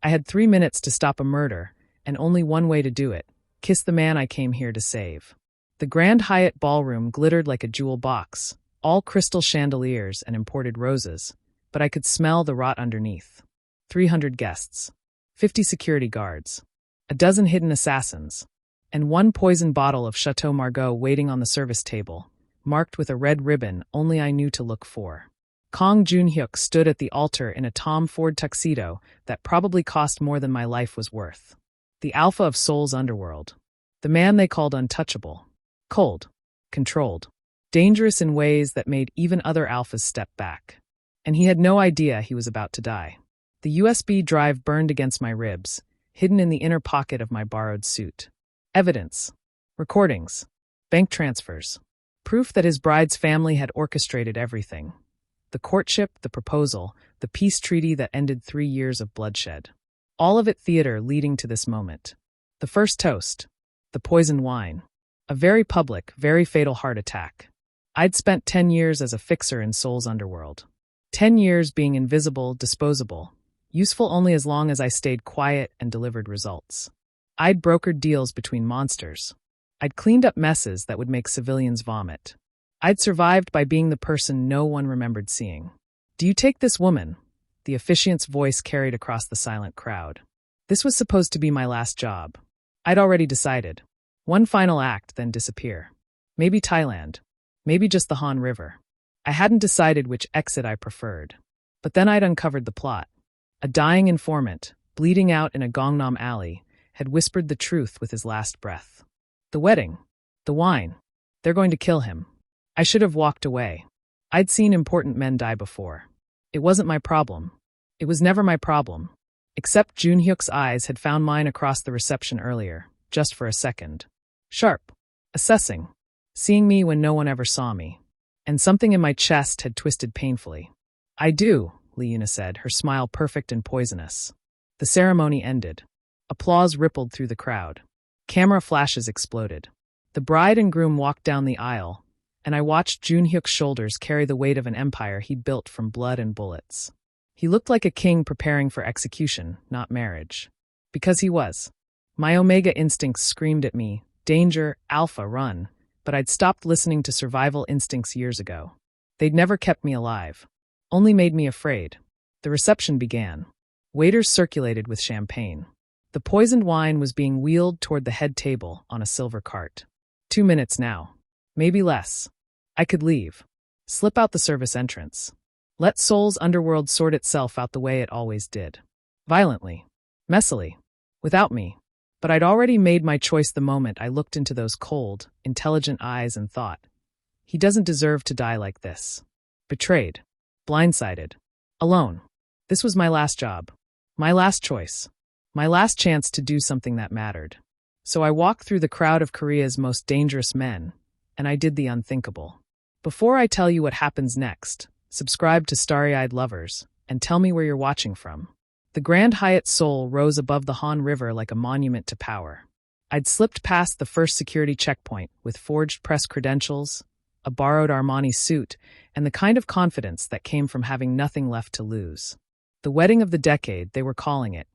I had 3 minutes to stop a murder, and only one way to do it: kiss the man I came here to save. The Grand Hyatt ballroom glittered like a jewel box, all crystal chandeliers and imported roses, but I could smell the rot underneath. 300 guests, 50 security guards, a dozen hidden assassins, and one poison bottle of Chateau Margaux waiting on the service table, marked with a red ribbon only I knew to look for. Kang Joon-hyuk stood at the altar in a Tom Ford tuxedo that probably cost more than my life was worth. The alpha of Seoul's underworld. The man they called untouchable. Cold. Controlled. Dangerous in ways that made even other alphas step back. And he had no idea he was about to die. The USB drive burned against my ribs, hidden in the inner pocket of my borrowed suit. Evidence. Recordings. Bank transfers. Proof that his bride's family had orchestrated everything. The courtship, the proposal, the peace treaty that ended 3 years of bloodshed. All of it theater leading to this moment. The first toast. The poisoned wine. A very public, very fatal heart attack. I'd spent 10 years as a fixer in Seoul's underworld. 10 years being invisible, disposable. Useful only as long as I stayed quiet and delivered results. I'd brokered deals between monsters. I'd cleaned up messes that would make civilians vomit. I'd survived by being the person no one remembered seeing. "Do you take this woman?" The officiant's voice carried across the silent crowd. This was supposed to be my last job. I'd already decided. One final act, then disappear. Maybe Thailand. Maybe just the Han River. I hadn't decided which exit I preferred. But then I'd uncovered the plot. A dying informant, bleeding out in a Gangnam alley, had whispered the truth with his last breath. The wedding. The wine. They're going to kill him. I should have walked away. I'd seen important men die before. It wasn't my problem. It was never my problem. Except Joon-hyuk's eyes had found mine across the reception earlier, just for a second. Sharp. Assessing. Seeing me when no one ever saw me. And something in my chest had twisted painfully. "I do," Leuna said, her smile perfect and poisonous. The ceremony ended. Applause rippled through the crowd. Camera flashes exploded. The bride and groom walked down the aisle, and I watched Joon-hyuk's shoulders carry the weight of an empire he'd built from blood and bullets. He looked like a king preparing for execution, not marriage. Because he was. My omega instincts screamed at me, danger, alpha, run, but I'd stopped listening to survival instincts years ago. They'd never kept me alive. Only made me afraid. The reception began. Waiters circulated with champagne. The poisoned wine was being wheeled toward the head table on a silver cart. 2 minutes now. Maybe less. I could leave. Slip out the service entrance. Let Seoul's underworld sort itself out the way it always did. Violently. Messily. Without me. But I'd already made my choice the moment I looked into those cold, intelligent eyes and thought, he doesn't deserve to die like this. Betrayed. Blindsided. Alone. This was my last job. My last choice. My last chance to do something that mattered. So I walked through the crowd of Korea's most dangerous men, and I did the unthinkable. Before I tell you what happens next, subscribe to Starry-Eyed Lovers, and tell me where you're watching from. The Grand Hyatt Seoul rose above the Han River like a monument to power. I'd slipped past the first security checkpoint with forged press credentials, a borrowed Armani suit, and the kind of confidence that came from having nothing left to lose. The wedding of the decade, they were calling it.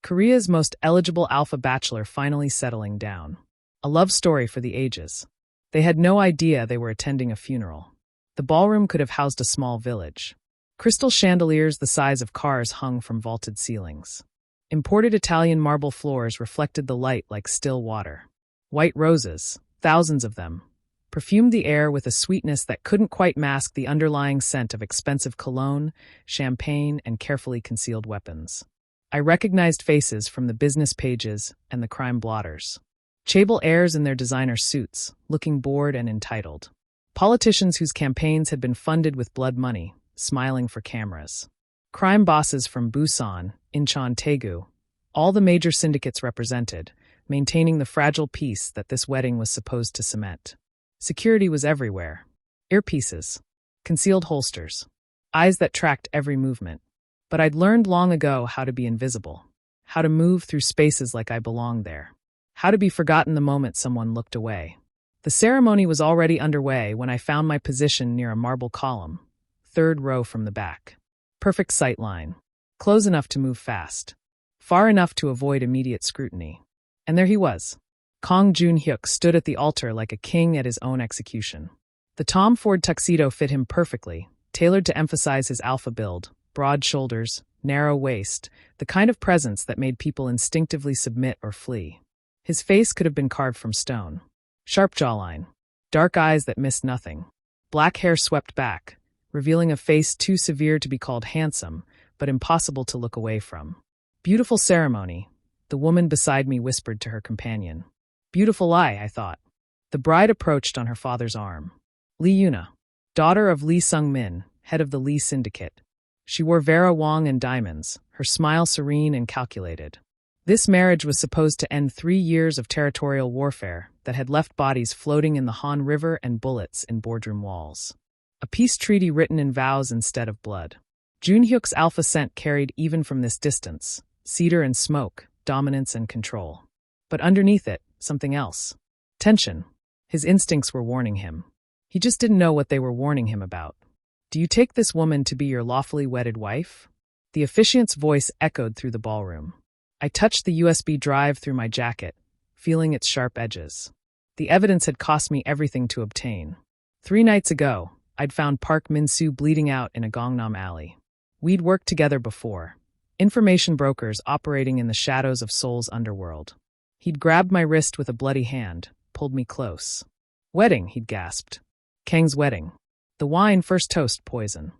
Korea's most eligible alpha bachelor finally settling down. A love story for the ages. They had no idea they were attending a funeral. The ballroom could have housed a small village. Crystal chandeliers the size of cars hung from vaulted ceilings. Imported Italian marble floors reflected the light like still water. White roses, thousands of them, perfumed the air with a sweetness that couldn't quite mask the underlying scent of expensive cologne, champagne, and carefully concealed weapons. I recognized faces from the business pages and the crime blotters. Chaebol heirs in their designer suits, looking bored and entitled. Politicians whose campaigns had been funded with blood money, smiling for cameras. Crime bosses from Busan, Incheon, Daegu, all the major syndicates represented, maintaining the fragile peace that this wedding was supposed to cement. Security was everywhere. Earpieces, concealed holsters, eyes that tracked every movement. But I'd learned long ago how to be invisible, how to move through spaces like I belonged there, how to be forgotten the moment someone looked away. The ceremony was already underway when I found my position near a marble column, 3rd row from the back. Perfect sight line. Close enough to move fast. far enough to avoid immediate scrutiny. And there he was. Kang Joon-hyuk stood at the altar like a king at his own execution. The Tom Ford tuxedo fit him perfectly, tailored to emphasize his alpha build, broad shoulders, narrow waist, the kind of presence that made people instinctively submit or flee. His face could have been carved from stone. Sharp jawline, dark eyes that missed nothing, black hair swept back, revealing a face too severe to be called handsome, but impossible to look away from. Beautiful ceremony, the woman beside me whispered to her companion. Beautiful lie, I thought. The bride approached on her father's arm. Lee Yuna, daughter of Lee Sung-min, head of the Lee Syndicate. She wore Vera Wang and diamonds, her smile serene and calculated. This marriage was supposed to end 3 years of territorial warfare that had left bodies floating in the Han River and bullets in boardroom walls. A peace treaty written in vows instead of blood. Joon-hyuk's alpha scent carried even from this distance, cedar and smoke, dominance and control. But underneath it, something else. Tension. His instincts were warning him. He just didn't know what they were warning him about. Do you take this woman to be your lawfully wedded wife? The officiant's voice echoed through the ballroom. I touched the USB drive through my jacket, feeling its sharp edges. The evidence had cost me everything to obtain. 3 nights ago, I'd found Park Min-soo bleeding out in a Gangnam alley. We'd worked together before. Information brokers operating in the shadows of Seoul's underworld. He'd grabbed my wrist with a bloody hand, pulled me close. Wedding, he'd gasped. Kang's wedding. The wine first toast poison.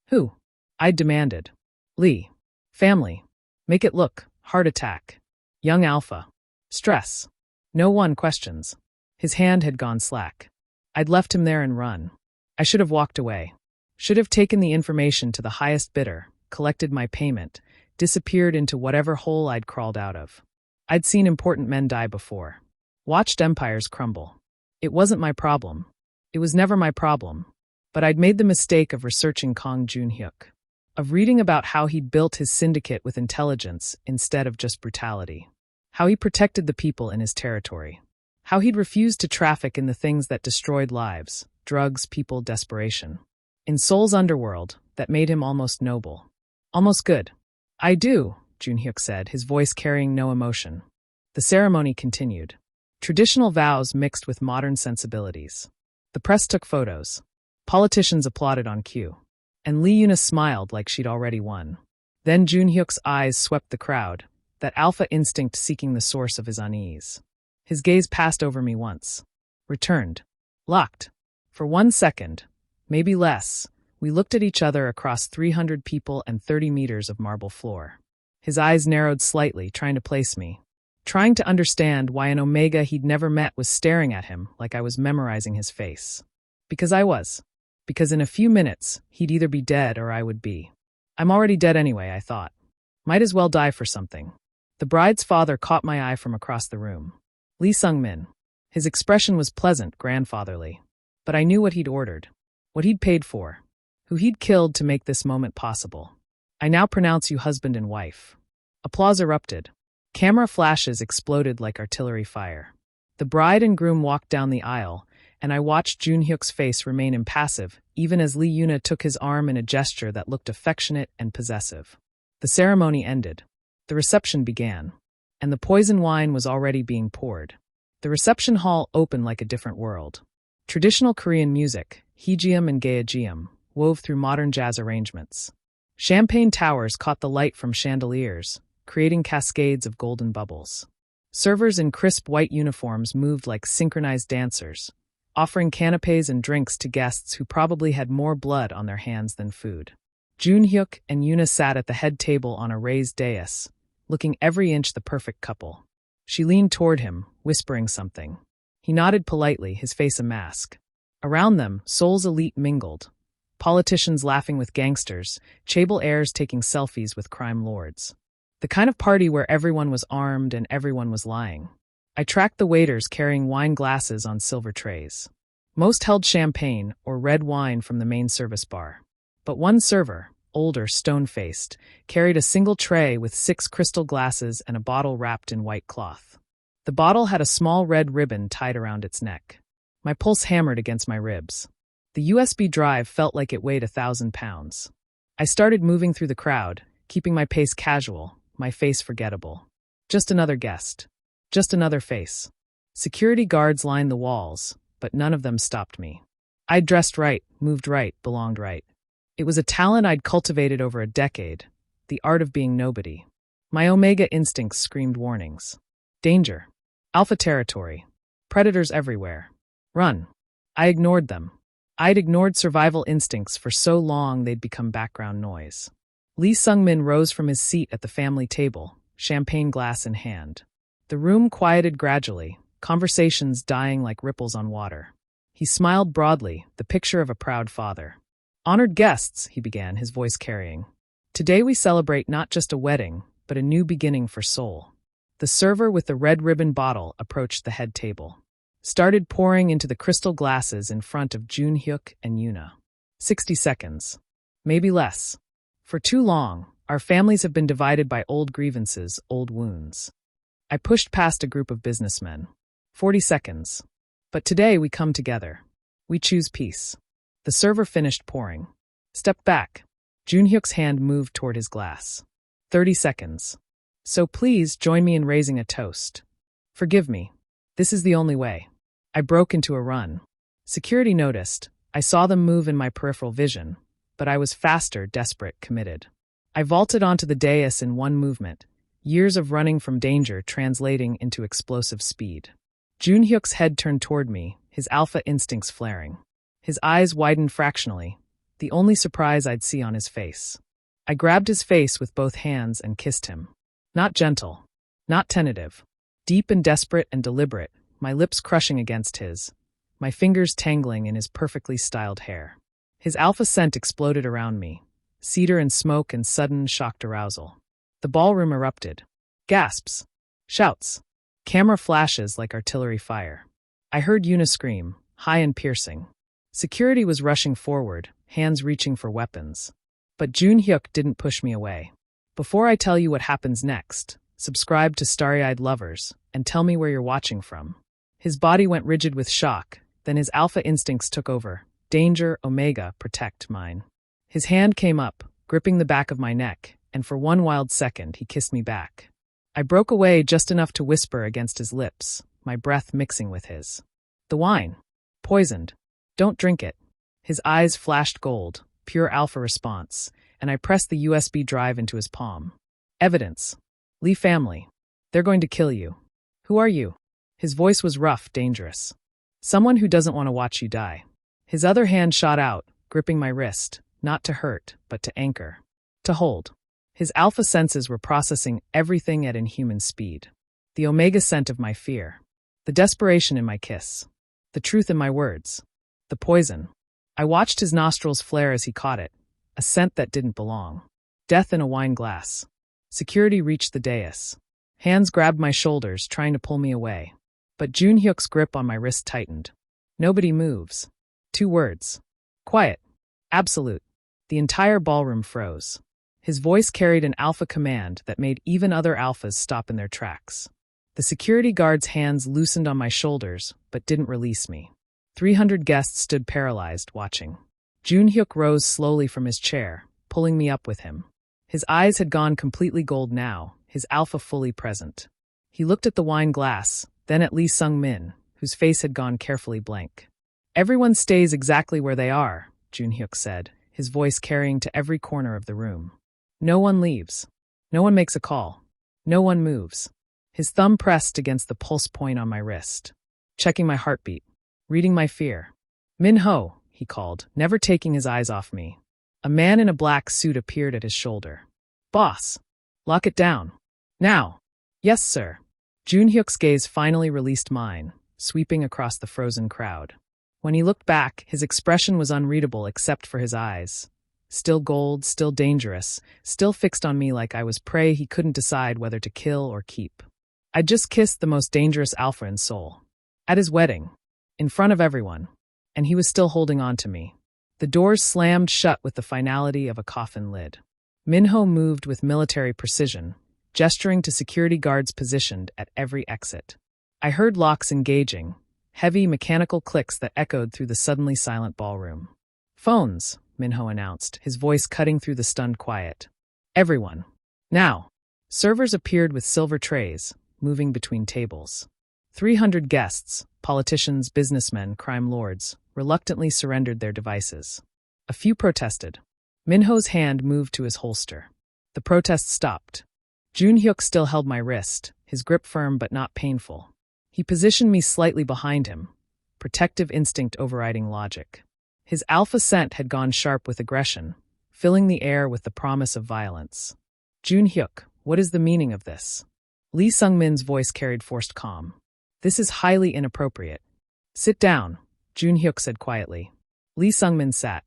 Who? I'd demanded. Lee. Family. Make it look. Heart attack. Young alpha. Stress. No one questions. His hand had gone slack. I'd left him there and run. I should have walked away. Should have taken the information to the highest bidder, collected my payment, disappeared into whatever hole I'd crawled out of. I'd seen important men die before. Watched empires crumble. It wasn't my problem. It was never my problem. But I'd made the mistake of researching Kang Joon-hyuk, of reading about how he'd built his syndicate with intelligence instead of just brutality, how he protected the people in his territory, how he'd refused to traffic in the things that destroyed lives, drugs, people, desperation. In Seoul's underworld, that made him almost noble. Almost good. I do, Joon-hyuk said, his voice carrying no emotion. The ceremony continued. Traditional vows mixed with modern sensibilities. The press took photos. Politicians applauded on cue. And Lee Yuna smiled like she'd already won. Then Joon-hyuk's eyes swept the crowd, that alpha instinct seeking the source of his unease. His gaze passed over me once. Returned. Locked. For 1 second, maybe less, we looked at each other across 300 people and 30 meters of marble floor. His eyes narrowed slightly, trying to place me. Trying to understand why an omega he'd never met was staring at him like I was memorizing his face. Because I was. Because in a few minutes, he'd either be dead or I would be. I'm already dead anyway, I thought. Might as well die for something. The bride's father caught my eye from across the room. Lee Sung-min. His expression was pleasant, grandfatherly. But I knew what he'd ordered. What he'd paid for. Who he'd killed to make this moment possible. I now pronounce you husband and wife. Applause erupted. Camera flashes exploded like artillery fire. The bride and groom walked down the aisle, and I watched Joon-hyuk's face remain impassive, even as Lee Yuna took his arm in a gesture that looked affectionate and possessive. The ceremony ended. The reception began. And the poison wine was already being poured. The reception hall opened like a different world. Traditional Korean music, heegeum and gaegeum, wove through modern jazz arrangements. Champagne towers caught the light from chandeliers, creating cascades of golden bubbles. Servers in crisp white uniforms moved like synchronized dancers, offering canapes and drinks to guests who probably had more blood on their hands than food. Joon-hyuk and Yuna sat at the head table on a raised dais, looking every inch the perfect couple. She leaned toward him, whispering something. He nodded politely, his face a mask. Around them, Seoul's elite mingled. Politicians laughing with gangsters, chaebol heirs taking selfies with crime lords. The kind of party where everyone was armed and everyone was lying. I tracked the waiters carrying wine glasses on silver trays. Most held champagne or red wine from the main service bar. But one server, older, stone-faced, carried a single tray with 6 crystal glasses and a bottle wrapped in white cloth. The bottle had a small red ribbon tied around its neck. My pulse hammered against my ribs. The USB drive felt like it weighed 1,000 pounds. I started moving through the crowd, keeping my pace casual, my face forgettable. Just another guest. Just another face. Security guards lined the walls, but none of them stopped me. I'd dressed right, moved right, belonged right. It was a talent I'd cultivated over a decade, the art of being nobody. My omega instincts screamed warnings. Danger. Alpha territory. Predators everywhere. Run. I ignored them. I'd ignored survival instincts for so long they'd become background noise. Lee Sung-min rose from his seat at the family table, champagne glass in hand. The room quieted gradually, conversations dying like ripples on water. He smiled broadly, the picture of a proud father. "Honored guests," he began, his voice carrying. "Today we celebrate not just a wedding, but a new beginning for Seoul." The server with the red ribbon bottle approached the head table. Started pouring into the crystal glasses in front of Joon-hyuk and Yuna. 60 seconds. Maybe less. For too long, our families have been divided by old grievances, old wounds. I pushed past a group of businessmen. 40 seconds. But today we come together. We choose peace. The server finished pouring. Stepped back. Joon-hyuk's hand moved toward his glass. 30 seconds. So please join me in raising a toast. Forgive me. This is the only way. I broke into a run. Security noticed. I saw them move in my peripheral vision, but I was faster, desperate, committed. I vaulted onto the dais in one movement, years of running from danger translating into explosive speed. Joon-hyuk's head turned toward me, his alpha instincts flaring. His eyes widened fractionally, the only surprise I'd see on his face. I grabbed his face with both hands and kissed him. Not gentle, not tentative, deep and desperate and deliberate, my lips crushing against his, my fingers tangling in his perfectly styled hair. His alpha scent exploded around me, cedar and smoke and sudden shocked arousal. The ballroom erupted. Gasps. Shouts. Camera flashes like artillery fire. I heard Yuna scream, high and piercing. Security was rushing forward, hands reaching for weapons. But Joon-hyuk didn't push me away. Before I tell you what happens next, subscribe to Starry-Eyed Lovers and tell me where you're watching from. His body went rigid with shock, then his alpha instincts took over. Danger, omega, protect mine. His hand came up, gripping the back of my neck, and for one wild second he kissed me back. I broke away just enough to whisper against his lips, my breath mixing with his. The wine. Poisoned. Don't drink it. His eyes flashed gold, pure alpha response, and I pressed the USB drive into his palm. Evidence. Lee family. They're going to kill you. Who are you? His voice was rough, dangerous. Someone who doesn't want to watch you die. His other hand shot out, gripping my wrist, not to hurt, but to anchor. To hold. His alpha senses were processing everything at inhuman speed. The omega scent of my fear. The desperation in my kiss. The truth in my words. The poison. I watched his nostrils flare as he caught it, a scent that didn't belong. Death in a wine glass. Security reached the dais. Hands grabbed my shoulders, trying to pull me away. But Joon-hyuk's grip on my wrist tightened. Nobody moves. 2 words. Quiet. Absolute. The entire ballroom froze. His voice carried an alpha command that made even other alphas stop in their tracks. The security guard's hands loosened on my shoulders, but didn't release me. 300 guests stood paralyzed, watching. Joon-hyuk rose slowly from his chair, pulling me up with him. His eyes had gone completely gold now, his alpha fully present. He looked at the wine glass, then at Lee Sung-min, whose face had gone carefully blank. Everyone stays exactly where they are, Joon-hyuk said, his voice carrying to every corner of the room. No one leaves. No one makes a call. No one moves. His thumb pressed against the pulse point on my wrist. Checking my heartbeat. Reading my fear. Min-ho, he called, never taking his eyes off me. A man in a black suit appeared at his shoulder. Boss. Lock it down. Now. Yes, sir. Joon-hyuk's gaze finally released mine, sweeping across the frozen crowd. When he looked back, his expression was unreadable except for his eyes. Still gold, still dangerous, still fixed on me like I was prey he couldn't decide whether to kill or keep. I'd just kissed the most dangerous alpha in Seoul. At his wedding. In front of everyone. And he was still holding on to me. The doors slammed shut with the finality of a coffin lid. Min-ho moved with military precision, gesturing to security guards positioned at every exit. I heard locks engaging, heavy mechanical clicks that echoed through the suddenly silent ballroom. Phones, Min-ho announced, his voice cutting through the stunned quiet. Everyone. Now. Servers appeared with silver trays, moving between tables. 300 guests, politicians, businessmen, crime lords, reluctantly surrendered their devices. A few protested. Minho's hand moved to his holster. The protest stopped. Joon-hyuk still held my wrist, his grip firm but not painful. He positioned me slightly behind him, protective instinct overriding logic. His alpha scent had gone sharp with aggression, filling the air with the promise of violence. Joon-hyuk, what is the meaning of this? Lee Sung-min's voice carried forced calm. This is highly inappropriate. Sit down, Joon-hyuk said quietly. Lee Sung-min sat.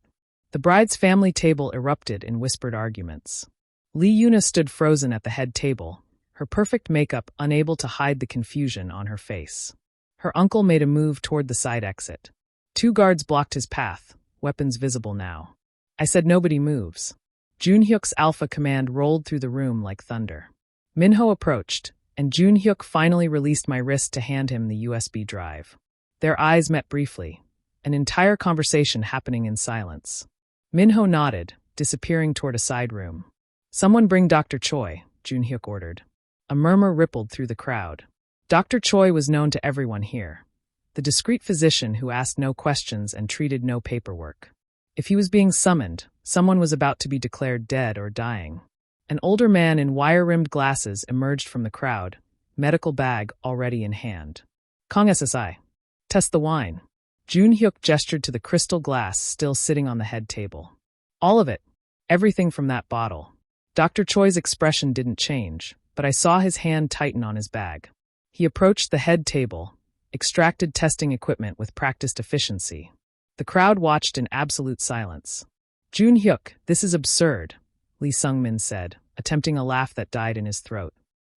The bride's family table erupted in whispered arguments. Lee Yuna stood frozen at the head table, her perfect makeup unable to hide the confusion on her face. Her uncle made a move toward the side exit. 2 guards blocked his path, weapons visible now. I said nobody moves. Joon-hyuk's alpha command rolled through the room like thunder. Minho approached, and Joon-hyuk finally released my wrist to hand him the USB drive. Their eyes met briefly, an entire conversation happening in silence. Minho nodded, disappearing toward a side room. Someone bring Dr. Choi, Joon-hyuk ordered. A murmur rippled through the crowd. Dr. Choi was known to everyone here. The discreet physician who asked no questions and treated no paperwork. If he was being summoned, someone was about to be declared dead or dying. An older man in wire-rimmed glasses emerged from the crowd, medical bag already in hand. Kang SSI. Test the wine. Joon-hyuk gestured to the crystal glass still sitting on the head table. All of it. Everything from that bottle. Dr. Choi's expression didn't change, but I saw his hand tighten on his bag. He approached the head table, extracted testing equipment with practiced efficiency. The crowd watched in absolute silence. Joon-hyuk, this is absurd, Lee Sung-min said, attempting a laugh that died in his throat.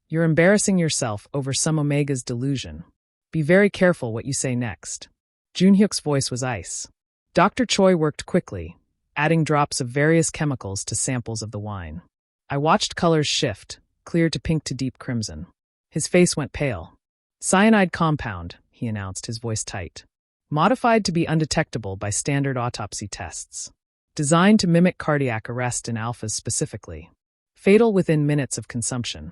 You're embarrassing yourself over some Omega's delusion. Be very careful what you say next. Joon-hyuk's voice was ice. Dr. Choi worked quickly, adding drops of various chemicals to samples of the wine. I watched colors shift, clear to pink to deep crimson. His face went pale. Cyanide compound, he announced, his voice tight. Modified to be undetectable by standard autopsy tests. Designed to mimic cardiac arrest in alphas specifically. Fatal within minutes of consumption.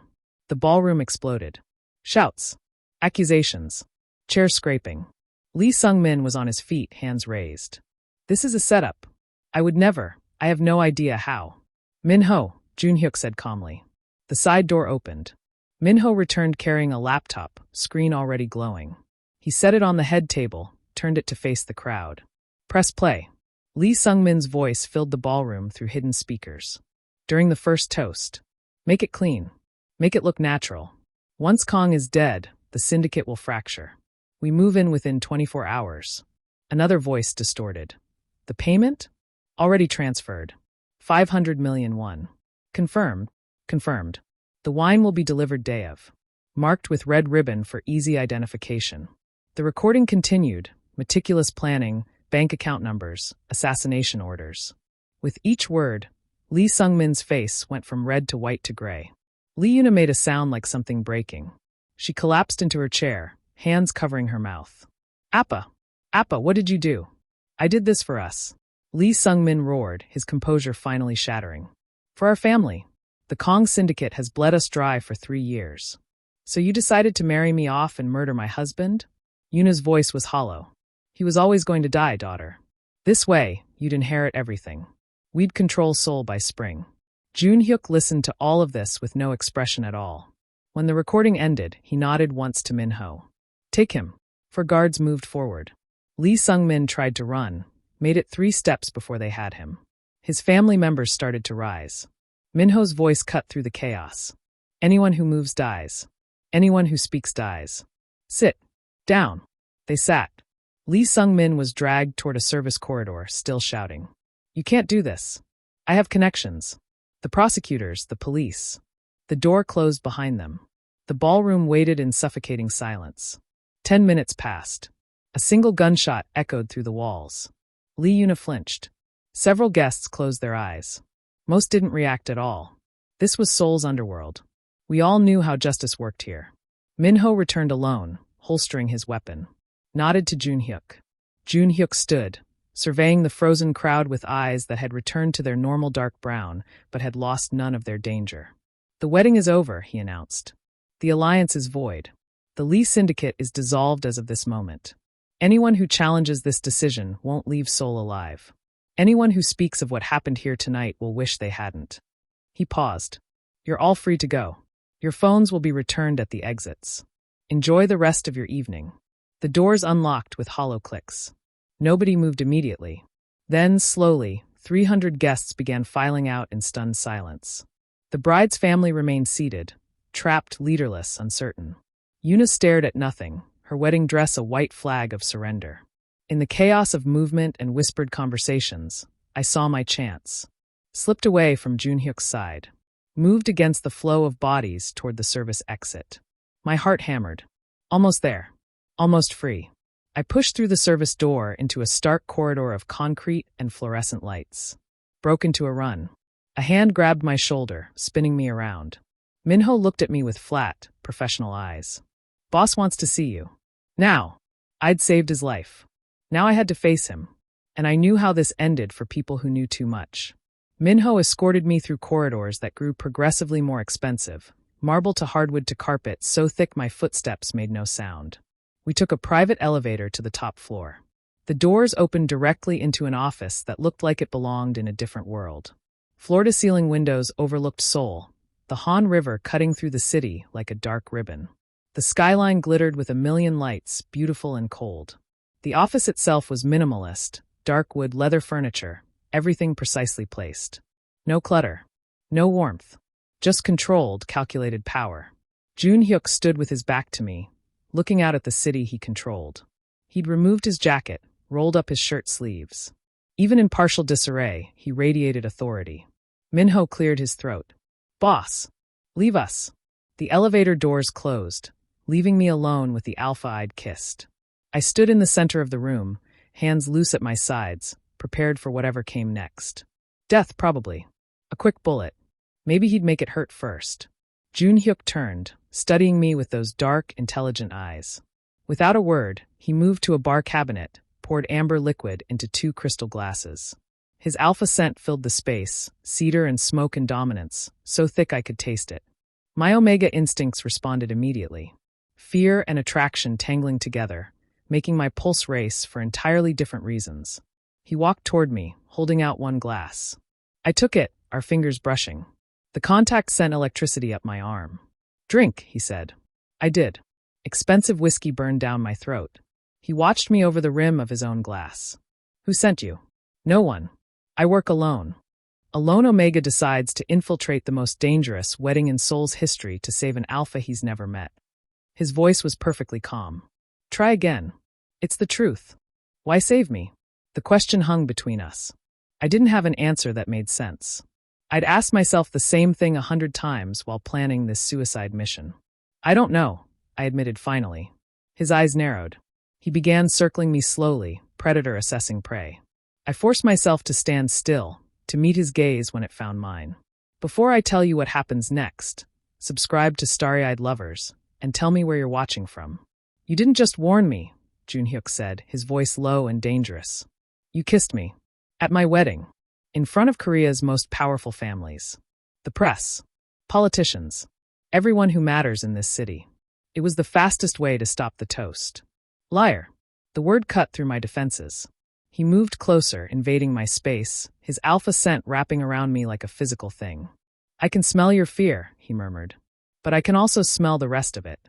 The ballroom exploded. Shouts. Accusations. Chair scraping. Lee Sung-min was on his feet, hands raised. This is a setup. I would never. I have no idea how. Minho, Joon-hyuk said calmly. The side door opened. Minho returned carrying a laptop, screen already glowing. He set it on the head table, turned it to face the crowd. Press play. Lee Sung-min's voice filled the ballroom through hidden speakers. During the first toast. Make it clean. Make it look natural. Once Kang is dead, the syndicate will fracture. We move in within 24 hours. Another voice distorted. The payment? Already transferred. 500 million won. Confirmed. Confirmed. The wine will be delivered day of. Marked with red ribbon for easy identification. The recording continued, meticulous planning, bank account numbers, assassination orders. With each word, Lee Sung-min's face went from red to white to gray. Lee Yuna made a sound like something breaking. She collapsed into her chair, hands covering her mouth. Appa! Appa, what did you do? I did this for us. Lee Sung-min roared, his composure finally shattering. For our family. The Kang syndicate has bled us dry for 3 years. So you decided to marry me off and murder my husband? Yuna's voice was hollow. He was always going to die, daughter. This way, you'd inherit everything. We'd control Seoul by spring. Joon-hyuk listened to all of this with no expression at all. When the recording ended, he nodded once to Minho. Take him. 4 guards moved forward. Lee Sung-min tried to run, made it 3 steps before they had him. His family members started to rise. Minho's voice cut through the chaos. Anyone who moves dies. Anyone who speaks dies. Sit. Down. They sat. Lee Sung-min was dragged toward a service corridor, still shouting. You can't do this. I have connections. The prosecutors, the police. The door closed behind them. The ballroom waited in suffocating silence. 10 minutes passed. A single gunshot echoed through the walls. Lee Yuna flinched. Several guests closed their eyes. Most didn't react at all. This was Seoul's underworld. We all knew how justice worked here. Minho returned alone, holstering his weapon. Nodded to Joon-hyuk. Joon-hyuk stood, surveying the frozen crowd with eyes that had returned to their normal dark brown, but had lost none of their danger. The wedding is over, he announced. The alliance is void. The Lee Syndicate is dissolved as of this moment. Anyone who challenges this decision won't leave Seoul alive. Anyone who speaks of what happened here tonight will wish they hadn't. He paused. You're all free to go. Your phones will be returned at the exits. Enjoy the rest of your evening. The doors unlocked with hollow clicks. Nobody moved immediately. Then, slowly, 300 guests began filing out in stunned silence. The bride's family remained seated, trapped, leaderless, uncertain. Yuna stared at nothing, her wedding dress a white flag of surrender. In the chaos of movement and whispered conversations, I saw my chance. Slipped away from Joon-hyuk's side. Moved against the flow of bodies toward the service exit. My heart hammered. Almost there. Almost free. I pushed through the service door into a stark corridor of concrete and fluorescent lights. Broke into a run. A hand grabbed my shoulder, spinning me around. Minho looked at me with flat, professional eyes. Boss wants to see you. Now. I'd saved his life. Now I had to face him. And I knew how this ended for people who knew too much. Minho escorted me through corridors that grew progressively more expensive, marble to hardwood to carpet so thick my footsteps made no sound. We took a private elevator to the top floor. The doors opened directly into an office that looked like it belonged in a different world. Floor-to-ceiling windows overlooked Seoul, the Han River cutting through the city like a dark ribbon. The skyline glittered with a million lights, beautiful and cold. The office itself was minimalist, dark wood leather furniture, everything precisely placed. No clutter. No warmth. Just controlled, calculated power. Joon-hyuk stood with his back to me, looking out at the city he controlled. He'd removed his jacket, rolled up his shirt sleeves. Even in partial disarray, he radiated authority. Minho cleared his throat. Boss, leave us. The elevator doors closed, leaving me alone with the alpha I'd kissed. I stood in the center of the room, hands loose at my sides, prepared for whatever came next. Death, probably. A quick bullet. Maybe he'd make it hurt first. Joon-hyuk turned, studying me with those dark, intelligent eyes. Without a word, he moved to a bar cabinet, poured amber liquid into 2 crystal glasses. His alpha scent filled the space, cedar and smoke and dominance, so thick I could taste it. My omega instincts responded immediately. Fear and attraction tangling together, making my pulse race for entirely different reasons. He walked toward me, holding out 1 glass. I took it, our fingers brushing. The contact sent electricity up my arm. Drink, he said. I did. Expensive whiskey burned down my throat. He watched me over the rim of his own glass. Who sent you? No one. I work alone. Alone Omega decides to infiltrate the most dangerous wedding in Seoul's history to save an alpha he's never met. His voice was perfectly calm. Try again. It's the truth. Why save me? The question hung between us. I didn't have an answer that made sense. I'd asked myself the same thing 100 times while planning this suicide mission. I don't know, I admitted finally. His eyes narrowed. He began circling me slowly, predator assessing prey. I forced myself to stand still, to meet his gaze when it found mine. Before I tell you what happens next, subscribe to Starry-Eyed Lovers, and tell me where you're watching from. You didn't just warn me, Joon-hyuk said, his voice low and dangerous. You kissed me. At my wedding. In front of Korea's most powerful families. The press. Politicians. Everyone who matters in this city. It was the fastest way to stop the toast. Liar. The word cut through my defenses. He moved closer, invading my space, his alpha scent wrapping around me like a physical thing. I can smell your fear, he murmured. But I can also smell the rest of it.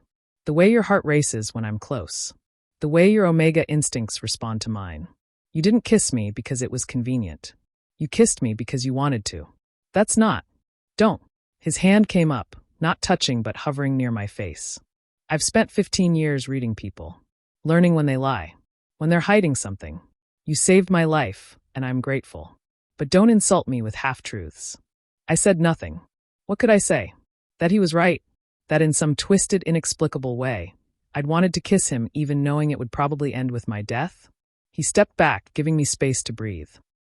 The way your heart races when I'm close. The way your omega instincts respond to mine. You didn't kiss me because it was convenient. You kissed me because you wanted to. That's not. Don't. His hand came up, not touching but hovering near my face. I've spent 15 years reading people. Learning when they lie. When they're hiding something. You saved my life, and I'm grateful. But don't insult me with half-truths. I said nothing. What could I say? That he was right. That in some twisted, inexplicable way, I'd wanted to kiss him even knowing it would probably end with my death? He stepped back, giving me space to breathe.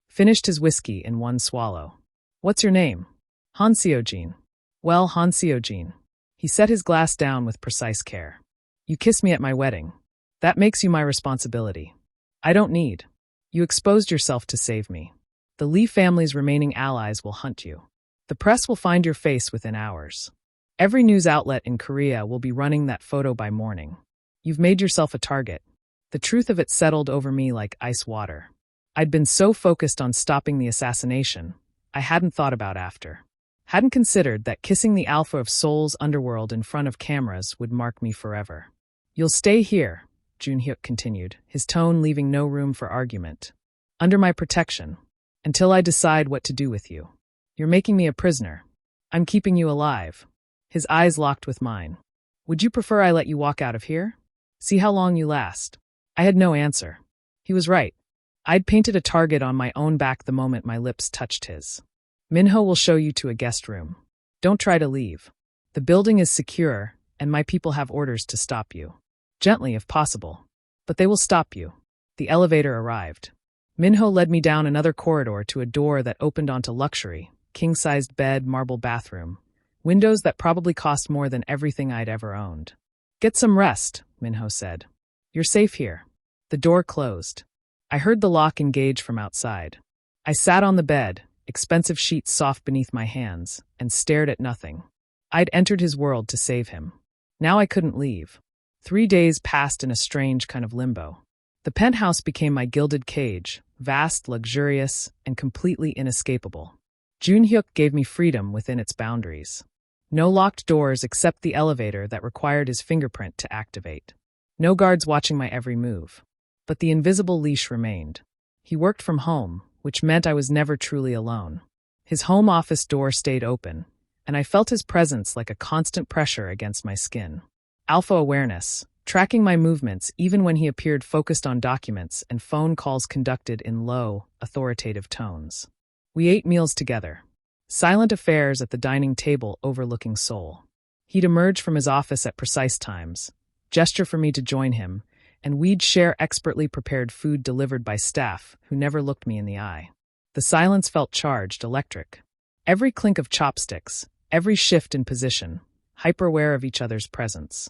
Finished his whiskey in 1 swallow. What's your name? Han Seo-jin. Well, Han Seo-jin. He set his glass down with precise care. You kissed me at my wedding. That makes you my responsibility. I don't need. You exposed yourself to save me. The Lee family's remaining allies will hunt you. The press will find your face within hours. Every news outlet in Korea will be running that photo by morning. You've made yourself a target. The truth of it settled over me like ice water. I'd been so focused on stopping the assassination, I hadn't thought about after. Hadn't considered that kissing the alpha of Seoul's underworld in front of cameras would mark me forever. You'll stay here, Joon-hyuk continued, his tone leaving no room for argument. Under my protection, until I decide what to do with you. You're making me a prisoner. I'm keeping you alive. His eyes locked with mine. Would you prefer I let you walk out of here? See how long you last. I had no answer. He was right. I'd painted a target on my own back the moment my lips touched his. Minho will show you to a guest room. Don't try to leave. The building is secure, and my people have orders to stop you. Gently, if possible. But they will stop you. The elevator arrived. Minho led me down another corridor to a door that opened onto luxury, king-sized bed, marble bathroom. Windows that probably cost more than everything I'd ever owned. Get some rest, Minho said. You're safe here. The door closed. I heard the lock engage from outside. I sat on the bed, expensive sheets soft beneath my hands, and stared at nothing. I'd entered his world to save him. Now I couldn't leave. 3 days passed in a strange kind of limbo. The penthouse became my gilded cage, vast, luxurious, and completely inescapable. Joon-hyuk gave me freedom within its boundaries. No locked doors except the elevator that required his fingerprint to activate. No guards watching my every move. But the invisible leash remained. He worked from home, which meant I was never truly alone. His home office door stayed open, and I felt his presence like a constant pressure against my skin. Alpha awareness, tracking my movements even when he appeared focused on documents and phone calls conducted in low, authoritative tones. We ate meals together. Silent affairs at the dining table overlooking Seoul. He'd emerge from his office at precise times, gesture for me to join him, and we'd share expertly prepared food delivered by staff who never looked me in the eye. The silence felt charged, electric. Every clink of chopsticks, every shift in position, hyper-aware of each other's presence.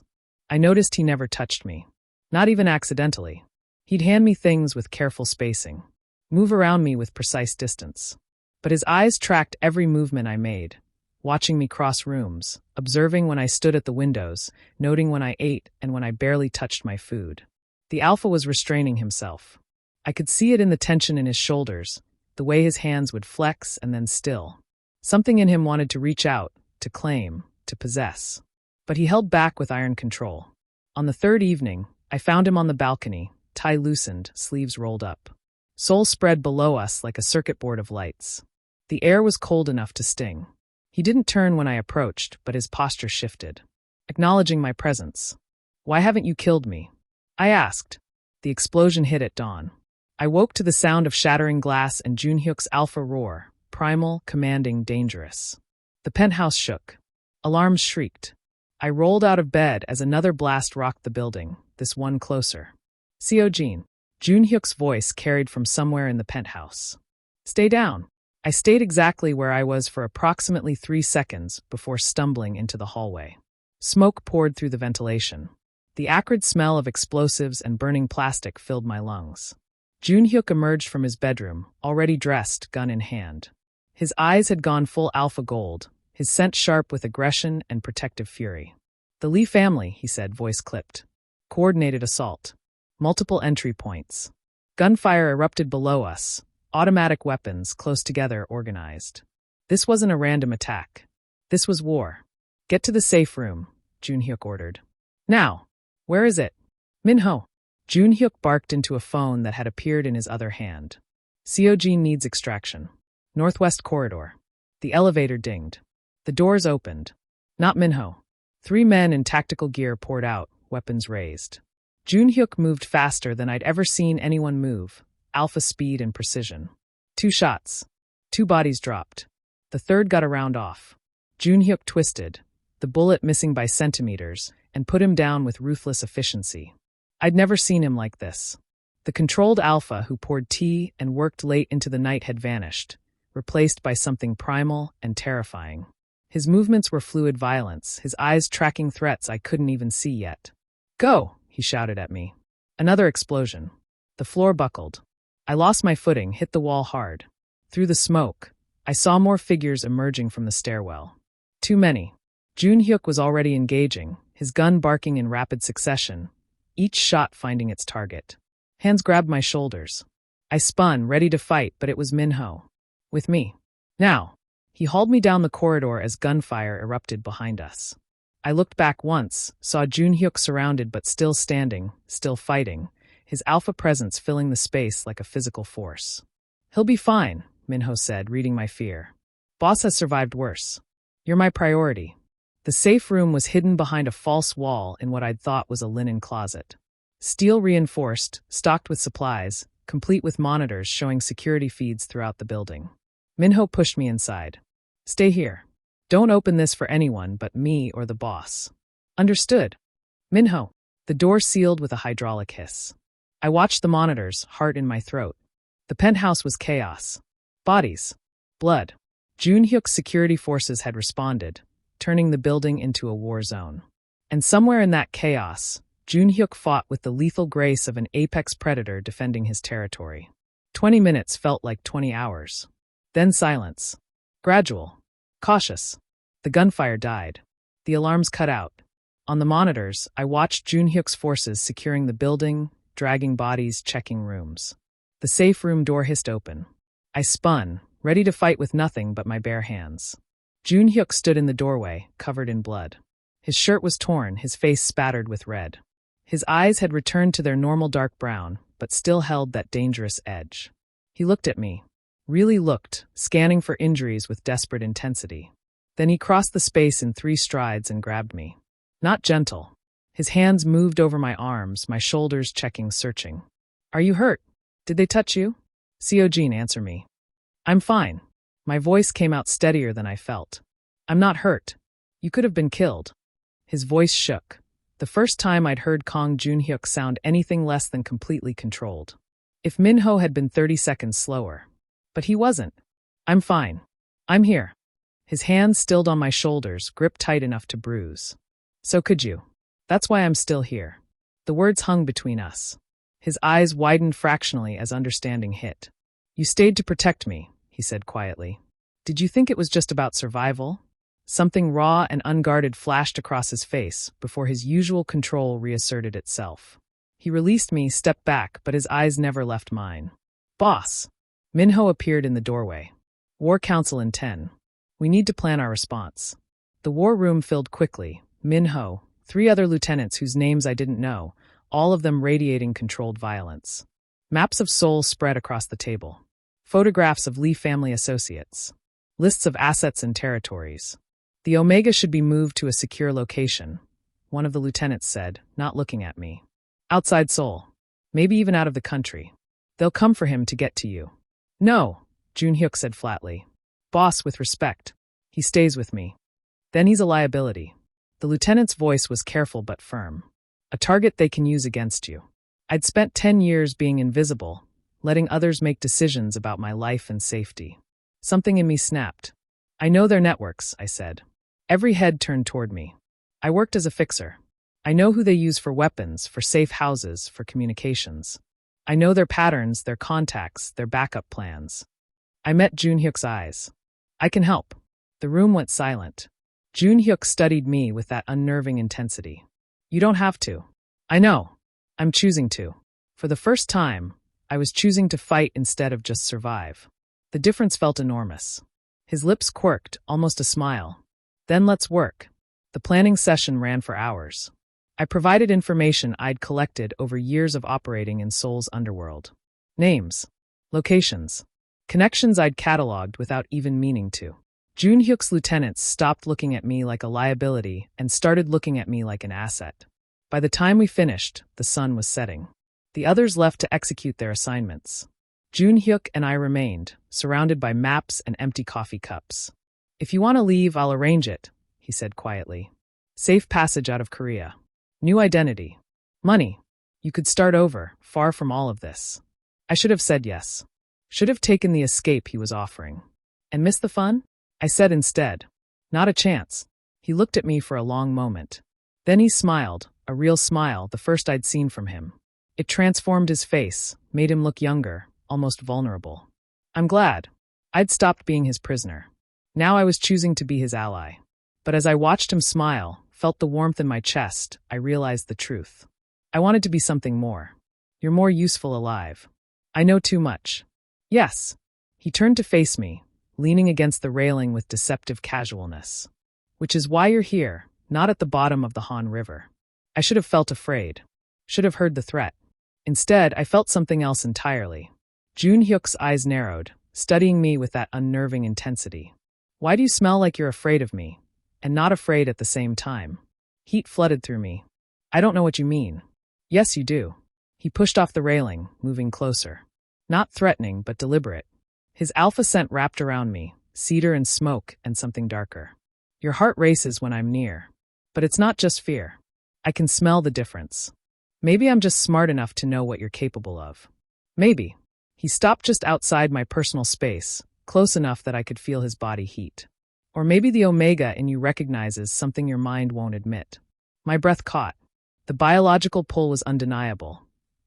I noticed he never touched me. Not even accidentally. He'd hand me things with careful spacing. Move around me with precise distance. But his eyes tracked every movement I made, watching me cross rooms, observing when I stood at the windows, noting when I ate and when I barely touched my food. The alpha was restraining himself. I could see it in the tension in his shoulders, the way his hands would flex and then still. Something in him wanted to reach out, to claim, to possess. But he held back with iron control. On the third evening, I found him on the balcony, tie loosened, sleeves rolled up. Seoul spread below us like a circuit board of lights. The air was cold enough to sting. He didn't turn when I approached, but his posture shifted, acknowledging my presence. Why haven't you killed me? I asked. The explosion hit at dawn. I woke to the sound of shattering glass and Joon-hyuk's alpha roar, primal, commanding, dangerous. The penthouse shook. Alarms shrieked. I rolled out of bed as another blast rocked the building, this one closer. Seo-jin. Joon-hyuk's voice carried from somewhere in the penthouse. Stay down. I stayed exactly where I was for approximately 3 seconds before stumbling into the hallway. Smoke poured through the ventilation. The acrid smell of explosives and burning plastic filled my lungs. Joon-hyuk emerged from his bedroom, already dressed, gun in hand. His eyes had gone full alpha gold, his scent sharp with aggression and protective fury. The Lee family, he said, voice clipped. Coordinated assault. Multiple entry points. Gunfire erupted below us. Automatic weapons, close together, organized. This wasn't a random attack. This was war. Get to the safe room, Joon-hyuk ordered. Now. Where is it? Minho. Joon-hyuk barked into a phone that had appeared in his other hand. Seo-jin needs extraction. Northwest corridor. The elevator dinged. The doors opened. Not Minho. 3 men in tactical gear poured out, weapons raised. Joon-hyuk moved faster than I'd ever seen anyone move, alpha speed and precision. 2 shots. 2 bodies dropped. The third got a round off. Joon-hyuk twisted, the bullet missing by centimeters, and put him down with ruthless efficiency. I'd never seen him like this. The controlled alpha who poured tea and worked late into the night had vanished, replaced by something primal and terrifying. His movements were fluid violence, his eyes tracking threats I couldn't even see yet. Go, he shouted at me. Another explosion. The floor buckled. I lost my footing, hit the wall hard. Through the smoke, I saw more figures emerging from the stairwell. Too many. Joon-hyuk was already engaging, his gun barking in rapid succession, each shot finding its target. Hands grabbed my shoulders. I spun, ready to fight, but it was Minho. With me. Now. He hauled me down the corridor as gunfire erupted behind us. I looked back once, saw Joon-hyuk surrounded but still standing, still fighting, his alpha presence filling the space like a physical force. He'll be fine, Minho said, reading my fear. Boss has survived worse. You're my priority. The safe room was hidden behind a false wall in what I'd thought was a linen closet. Steel reinforced, stocked with supplies, complete with monitors showing security feeds throughout the building. Minho pushed me inside. Stay here. Don't open this for anyone but me or the boss. Understood. Minho. The door sealed with a hydraulic hiss. I watched the monitors, heart in my throat. The penthouse was chaos. Bodies. Blood. Joon-hyuk's security forces had responded, turning the building into a war zone. And somewhere in that chaos, Joon-hyuk fought with the lethal grace of an apex predator defending his territory. 20 minutes felt like 20 hours. Then silence. Gradual. Cautious. The gunfire died. The alarms cut out. On the monitors, I watched Joon-hyuk's forces securing the building, dragging bodies, checking rooms. The safe room door hissed open. I spun, ready to fight with nothing but my bare hands. Joon-hyuk stood in the doorway, covered in blood. His shirt was torn, his face spattered with red. His eyes had returned to their normal dark brown, but still held that dangerous edge. He looked at me. Really looked, scanning for injuries with desperate intensity. Then he crossed the space in 3 strides and grabbed me. Not gentle. His hands moved over my arms, my shoulders checking, searching. Are you hurt? Did they touch you? Seo-jin, answer me. I'm fine. My voice came out steadier than I felt. I'm not hurt. You could have been killed. His voice shook. The first time I'd heard Kang Joon-hyuk sound anything less than completely controlled. If Minho had been 30 seconds slower. But he wasn't. I'm fine. I'm here. His hands stilled on my shoulders, gripped tight enough to bruise. So could you. That's why I'm still here. The words hung between us. His eyes widened fractionally as understanding hit. You stayed to protect me, he said quietly. Did you think it was just about survival? Something raw and unguarded flashed across his face before his usual control reasserted itself. He released me, stepped back, but his eyes never left mine. Boss. Minho appeared in the doorway. War Council in 10. We need to plan our response. The war room filled quickly. Minho, 3 other lieutenants whose names I didn't know, all of them radiating controlled violence. Maps of Seoul spread across the table. Photographs of Lee family associates. Lists of assets and territories. The Omega should be moved to a secure location, one of the lieutenants said, not looking at me. Outside Seoul. Maybe even out of the country. They'll come for him to get to you. No, Joon-hyuk said flatly. Boss, with respect. He stays with me. Then he's a liability. The lieutenant's voice was careful but firm. A target they can use against you. I'd spent 10 years being invisible, letting others make decisions about my life and safety. Something in me snapped. I know their networks, I said. Every head turned toward me. I worked as a fixer. I know who they use for weapons, for safe houses, for communications. I know their patterns, their contacts, their backup plans. I met Joon-hyuk's eyes. I can help. The room went silent. Joon-hyuk studied me with that unnerving intensity. You don't have to. I know. I'm choosing to. For the first time, I was choosing to fight instead of just survive. The difference felt enormous. His lips quirked, almost a smile. Then let's work. The planning session ran for hours. I provided information I'd collected over years of operating in Seoul's underworld. Names. Locations. Connections I'd cataloged without even meaning to. Joon-hyuk's lieutenants stopped looking at me like a liability and started looking at me like an asset. By the time we finished, the sun was setting. The others left to execute their assignments. Joon-hyuk and I remained, surrounded by maps and empty coffee cups. If you want to leave, I'll arrange it, he said quietly. Safe passage out of Korea. New identity. Money. You could start over, far from all of this. I should have said yes. Should have taken the escape he was offering. And missed the fun? I said instead. Not a chance. He looked at me for a long moment. Then he smiled, a real smile, the first I'd seen from him. It transformed his face, made him look younger, almost vulnerable. I'm glad. I'd stopped being his prisoner. Now I was choosing to be his ally. But as I watched him smile, felt the warmth in my chest, I realized the truth. I wanted to be something more. You're more useful alive. I know too much. Yes. He turned to face me, leaning against the railing with deceptive casualness. Which is why you're here, not at the bottom of the Han River. I should have felt afraid. Should have heard the threat. Instead, I felt something else entirely. Joon-hyuk's eyes narrowed, studying me with that unnerving intensity. Why do you smell like you're afraid of me? And not afraid at the same time. Heat flooded through me. I don't know what you mean. Yes, you do. He pushed off the railing, moving closer. Not threatening, but deliberate. His alpha scent wrapped around me, cedar and smoke and something darker. Your heart races when I'm near. But it's not just fear. I can smell the difference. Maybe I'm just smart enough to know what you're capable of. Maybe. He stopped just outside my personal space, close enough that I could feel his body heat. Or maybe the omega in you recognizes something your mind won't admit. My breath caught. The biological pull was undeniable.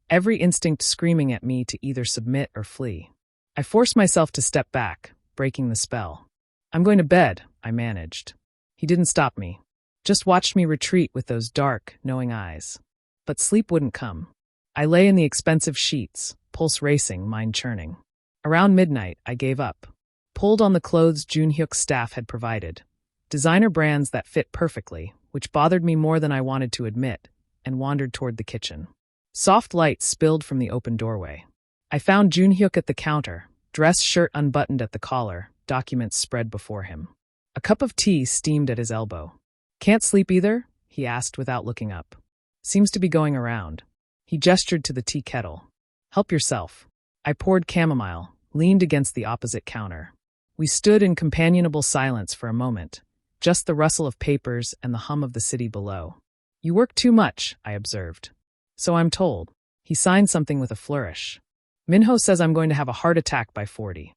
Every instinct screaming at me to either submit or flee. I forced myself to step back, breaking the spell. I'm going to bed, I managed. He didn't stop me. Just watched me retreat with those dark, knowing eyes. But sleep wouldn't come. I lay in the expensive sheets, pulse racing, mind churning. Around midnight, I gave up. Pulled on the clothes Joon-hyuk's staff had provided. Designer brands that fit perfectly, which bothered me more than I wanted to admit, and wandered toward the kitchen. Soft light spilled from the open doorway. I found Joon-hyuk at the counter, dress shirt unbuttoned at the collar, documents spread before him. A cup of tea steamed at his elbow. Can't sleep either? He asked without looking up. Seems to be going around. He gestured to the tea kettle. Help yourself. I poured chamomile, leaned against the opposite counter. We stood in companionable silence for a moment, just the rustle of papers and the hum of the city below. You work too much, I observed. So I'm told. He signed something with a flourish. Minho says I'm going to have a heart attack by 40.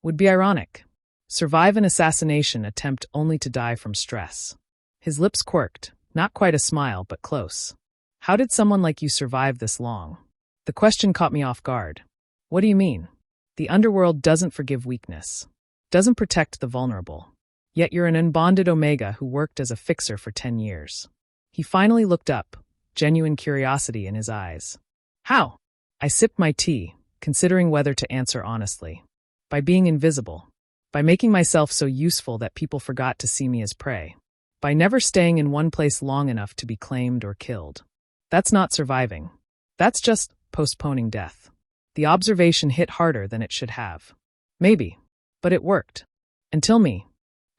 Would be ironic. Survive an assassination attempt only to die from stress. His lips quirked, not quite a smile, but close. How did someone like you survive this long? The question caught me off guard. What do you mean? The underworld doesn't forgive weakness. Doesn't protect the vulnerable. Yet you're an unbonded omega who worked as a fixer for 10 years. He finally looked up, genuine curiosity in his eyes. How? I sipped my tea, considering whether to answer honestly. By being invisible. By making myself so useful that people forgot to see me as prey. By never staying in one place long enough to be claimed or killed. That's not surviving. That's just postponing death. The observation hit harder than it should have. Maybe. But it worked. Until me.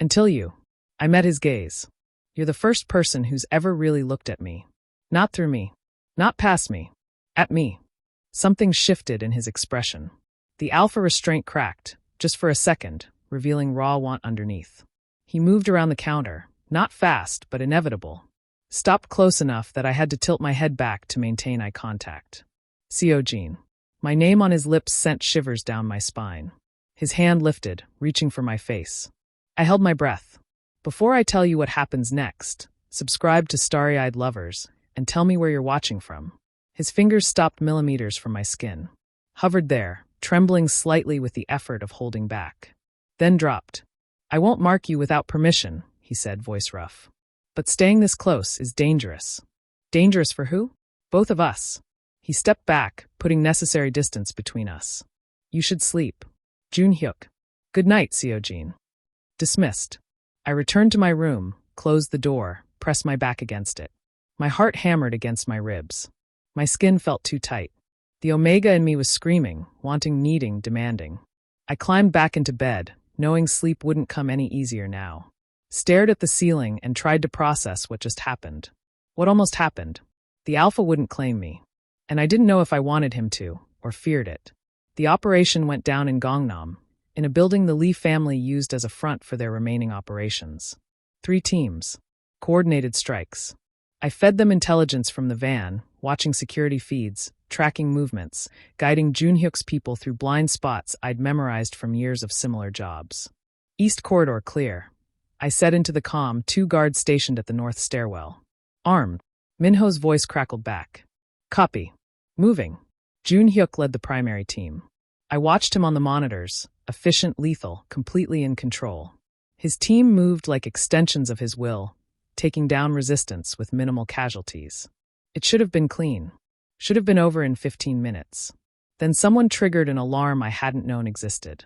Until you. I met his gaze. You're the first person who's ever really looked at me. Not through me. Not past me. At me. Something shifted in his expression. The alpha restraint cracked, just for a second, revealing raw want underneath. He moved around the counter, not fast, but inevitable. Stopped close enough that I had to tilt my head back to maintain eye contact. Seo-jin. My name on his lips sent shivers down my spine. His hand lifted, reaching for my face. I held my breath. Before I tell you what happens next, subscribe to Starry-Eyed Lovers, and tell me where you're watching from. His fingers stopped millimeters from my skin. Hovered there, trembling slightly with the effort of holding back. Then dropped. I won't mark you without permission, he said, voice rough. But staying this close is dangerous. Dangerous for who? Both of us. He stepped back, putting necessary distance between us. You should sleep. Joon-hyuk. Good night, Seo-jin. Dismissed. I returned to my room, closed the door, pressed my back against it. My heart hammered against my ribs. My skin felt too tight. The omega in me was screaming, wanting, needing, demanding. I climbed back into bed, knowing sleep wouldn't come any easier now. Stared at the ceiling and tried to process what just happened. What almost happened? The alpha wouldn't claim me. And I didn't know if I wanted him to, or feared it. The operation went down in Gangnam, in a building the Lee family used as a front for their remaining operations. 3 teams. Coordinated strikes. I fed them intelligence from the van, watching security feeds, tracking movements, guiding Joon-hyuk's people through blind spots I'd memorized from years of similar jobs. East corridor clear. I said into the comm, 2 guards stationed at the north stairwell. Armed. Minho's voice crackled back. Copy. Moving. Joon-hyuk led the primary team. I watched him on the monitors, efficient, lethal, completely in control. His team moved like extensions of his will, taking down resistance with minimal casualties. It should have been clean. Should have been over in 15 minutes. Then someone triggered an alarm I hadn't known existed.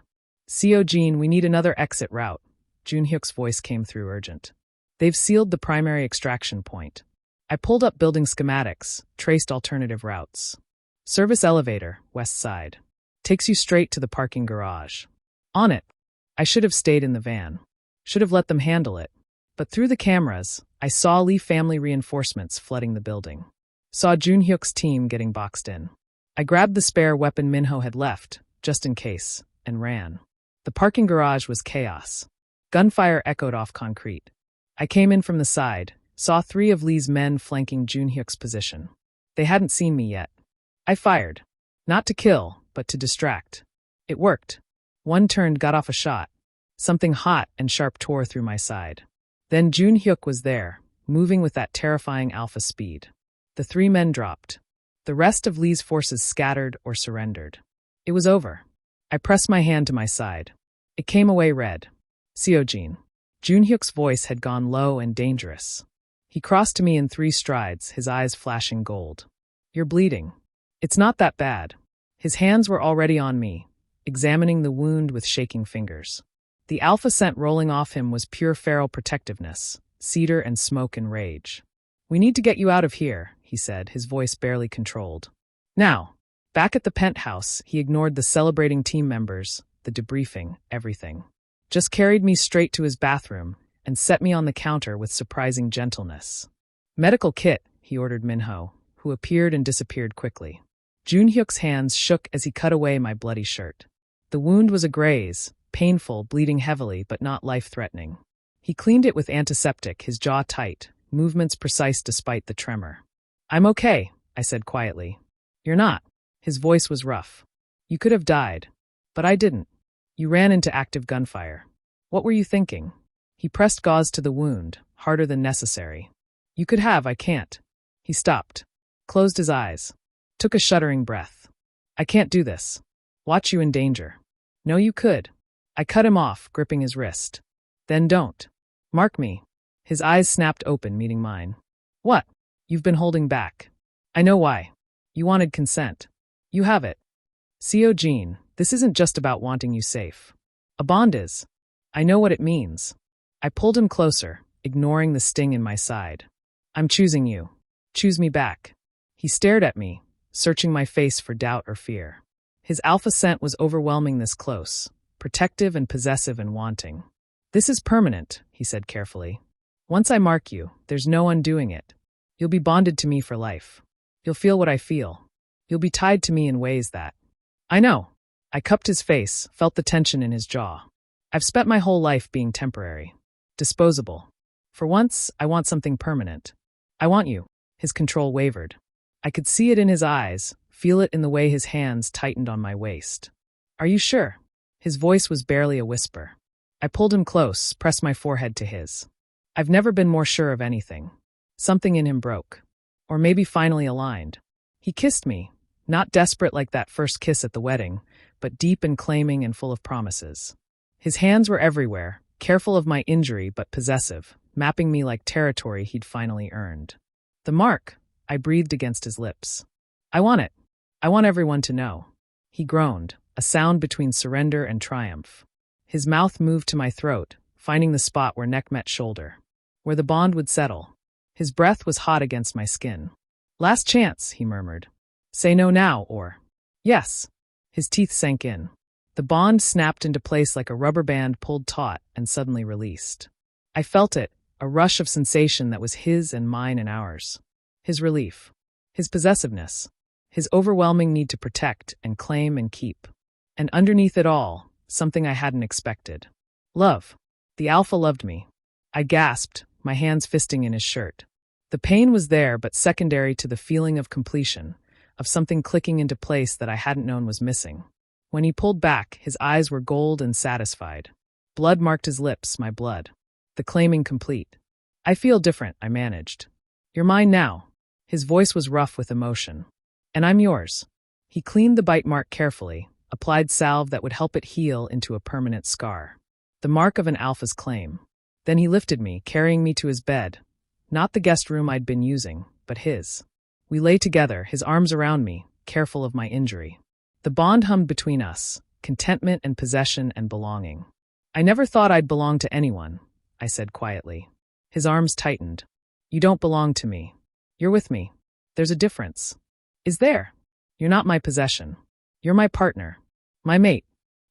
Seo-jin, we need another exit route. Joon-hyuk's voice came through urgent. They've sealed the primary extraction point. I pulled up building schematics, traced alternative routes. Service elevator, west side. Takes you straight to the parking garage. On it. I should have stayed in the van. Should have let them handle it. But through the cameras, I saw Lee family reinforcements flooding the building. Saw Joon-hyuk's team getting boxed in. I grabbed the spare weapon Minho had left, just in case, and ran. The parking garage was chaos. Gunfire echoed off concrete. I came in from the side, saw 3 of Lee's men flanking Joon-hyuk's position. They hadn't seen me yet. I fired. Not to kill, but to distract. It worked. One turned, got off a shot. Something hot and sharp tore through my side. Then Joon-hyuk was there, moving with that terrifying alpha speed. The 3 men dropped. The rest of Lee's forces scattered or surrendered. It was over. I pressed my hand to my side. It came away red. Seo-jin. Joon-hyuk's voice had gone low and dangerous. He crossed to me in 3 strides, his eyes flashing gold. You're bleeding. It's not that bad. His hands were already on me, examining the wound with shaking fingers. The alpha scent rolling off him was pure feral protectiveness, cedar and smoke and rage. We need to get you out of here, he said, his voice barely controlled. Now, back at the penthouse, he ignored the celebrating team members, the debriefing, everything. Just carried me straight to his bathroom and set me on the counter with surprising gentleness. Medical kit, he ordered Minho, who appeared and disappeared quickly. Joon-hyuk's hands shook as he cut away my bloody shirt. The wound was a graze, painful, bleeding heavily, but not life-threatening. He cleaned it with antiseptic, his jaw tight, movements precise despite the tremor. I'm okay, I said quietly. You're not. His voice was rough. You could have died. But I didn't. You ran into active gunfire. What were you thinking? He pressed gauze to the wound, harder than necessary. You could have, I can't. He stopped. Closed his eyes. Took a shuddering breath. I can't do this. Watch you in danger. No, you could. I cut him off, gripping his wrist. Then don't. Mark me. His eyes snapped open, meeting mine. What? You've been holding back. I know why. You wanted consent. You have it. Seo-jin, this isn't just about wanting you safe. A bond is. I know what it means. I pulled him closer, ignoring the sting in my side. I'm choosing you. Choose me back. He stared at me, searching my face for doubt or fear. His alpha scent was overwhelming this close, protective and possessive and wanting. This is permanent, he said carefully. Once I mark you, there's no undoing it. You'll be bonded to me for life. You'll feel what I feel. You'll be tied to me in ways that... I know. I cupped his face, felt the tension in his jaw. I've spent my whole life being temporary. Disposable. For once, I want something permanent. I want you. His control wavered. I could see it in his eyes, feel it in the way his hands tightened on my waist. Are you sure? His voice was barely a whisper. I pulled him close, pressed my forehead to his. I've never been more sure of anything. Something in him broke. Or maybe finally aligned. He kissed me, not desperate like that first kiss at the wedding, but deep and claiming and full of promises. His hands were everywhere, careful of my injury but possessive, mapping me like territory he'd finally earned. The mark, I breathed against his lips. I want it. I want everyone to know. He groaned, a sound between surrender and triumph. His mouth moved to my throat, finding the spot where neck met shoulder, where the bond would settle. His breath was hot against my skin. Last chance, he murmured. Say no now, or... Yes. His teeth sank in. The bond snapped into place like a rubber band pulled taut and suddenly released. I felt it, a rush of sensation that was his and mine and ours. His relief. His possessiveness. His overwhelming need to protect and claim and keep. And underneath it all, something I hadn't expected. Love. The alpha loved me. I gasped, my hands fisting in his shirt. The pain was there, but secondary to the feeling of completion, of something clicking into place that I hadn't known was missing. When he pulled back, his eyes were gold and satisfied. Blood marked his lips, my blood. The claiming complete. I feel different, I managed. You're mine now. His voice was rough with emotion. And I'm yours. He cleaned the bite mark carefully, applied salve that would help it heal into a permanent scar. The mark of an alpha's claim. Then he lifted me, carrying me to his bed. Not the guest room I'd been using, but his. We lay together, his arms around me, careful of my injury. The bond hummed between us, contentment and possession and belonging. I never thought I'd belong to anyone, I said quietly. His arms tightened. You don't belong to me. You're with me. There's a difference. Is there? You're not my possession. You're my partner. My mate.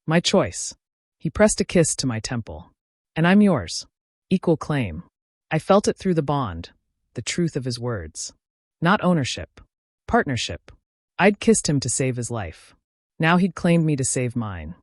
My choice. He pressed a kiss to my temple. And I'm yours. Equal claim. I felt it through the bond, the truth of his words. Not ownership. Partnership. I'd kissed him to save his life. Now he'd claimed me to save mine.